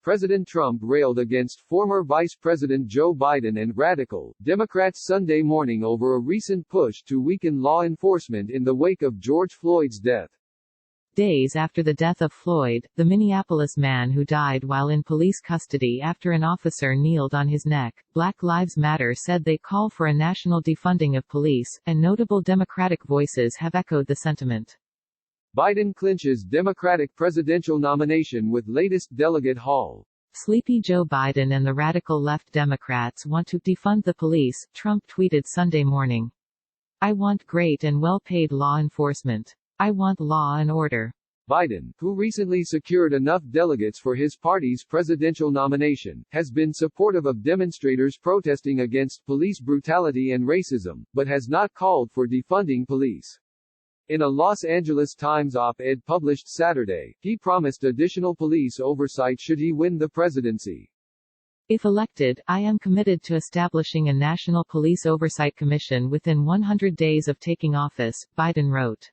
President Trump railed against former Vice President Joe Biden and radical Democrats Sunday morning over a recent push to weaken law enforcement in the wake of George Floyd's death. Days after the death of Floyd, the Minneapolis man who died while in police custody after an officer kneeled on his neck, Black Lives Matter said they call for a national defunding of police, and notable Democratic voices have echoed the sentiment. Biden clinches Democratic presidential nomination with latest delegate haul. Sleepy Joe Biden and the radical left Democrats want to defund the police, Trump tweeted Sunday morning. I want great and well-paid law enforcement. I want law and order. Biden, who recently secured enough delegates for his party's presidential nomination, has been supportive of demonstrators protesting against police brutality and racism, but has not called for defunding police. In a Los Angeles Times op-ed published Saturday, he promised additional police oversight should he win the presidency. If elected, I am committed to establishing a National Police Oversight Commission within 100 days of taking office, Biden wrote.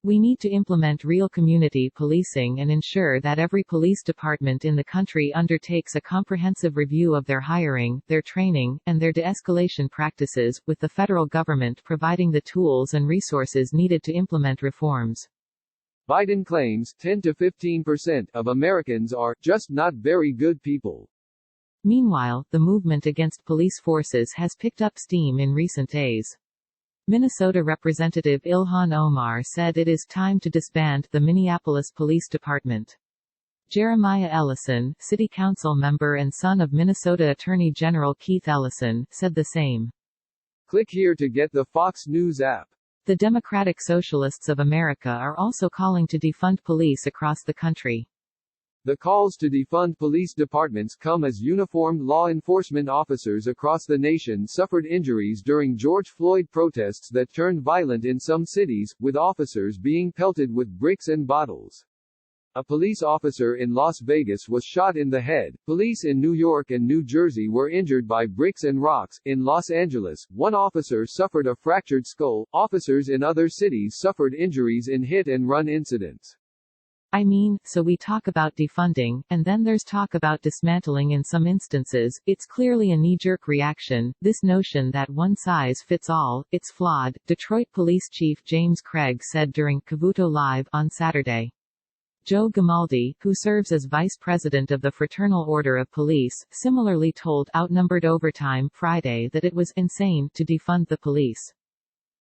We need to implement real community policing and ensure that every police department in the country undertakes a comprehensive review of their hiring, their training, and their de-escalation practices, with the federal government providing the tools and resources needed to implement reforms. Biden claims 10 to 15% of Americans are just not very good people. Meanwhile, the movement against police forces has picked up steam in recent days. Minnesota Representative Ilhan Omar said it is time to disband the Minneapolis Police Department. Jeremiah Ellison, city council member and son of Minnesota Attorney General Keith Ellison, said the same. Click here to get the Fox News app. The Democratic Socialists of America are also calling to defund police across the country. The calls to defund police departments come as uniformed law enforcement officers across the nation suffered injuries during George Floyd protests that turned violent in some cities, with officers being pelted with bricks and bottles. A police officer in Las Vegas was shot in the head. Police in New York and New Jersey were injured by bricks and rocks. In Los Angeles, one officer suffered a fractured skull. Officers in other cities suffered injuries in hit-and-run incidents. I mean, so we talk about defunding, and then there's talk about dismantling in some instances. It's clearly a knee-jerk reaction. This notion that one size fits all, it's flawed, Detroit Police Chief James Craig said during Cavuto Live on Saturday. Joe Grimaldi, who serves as vice president of the Fraternal Order of Police, similarly told Outnumbered Overtime Friday that it was insane to defund the police.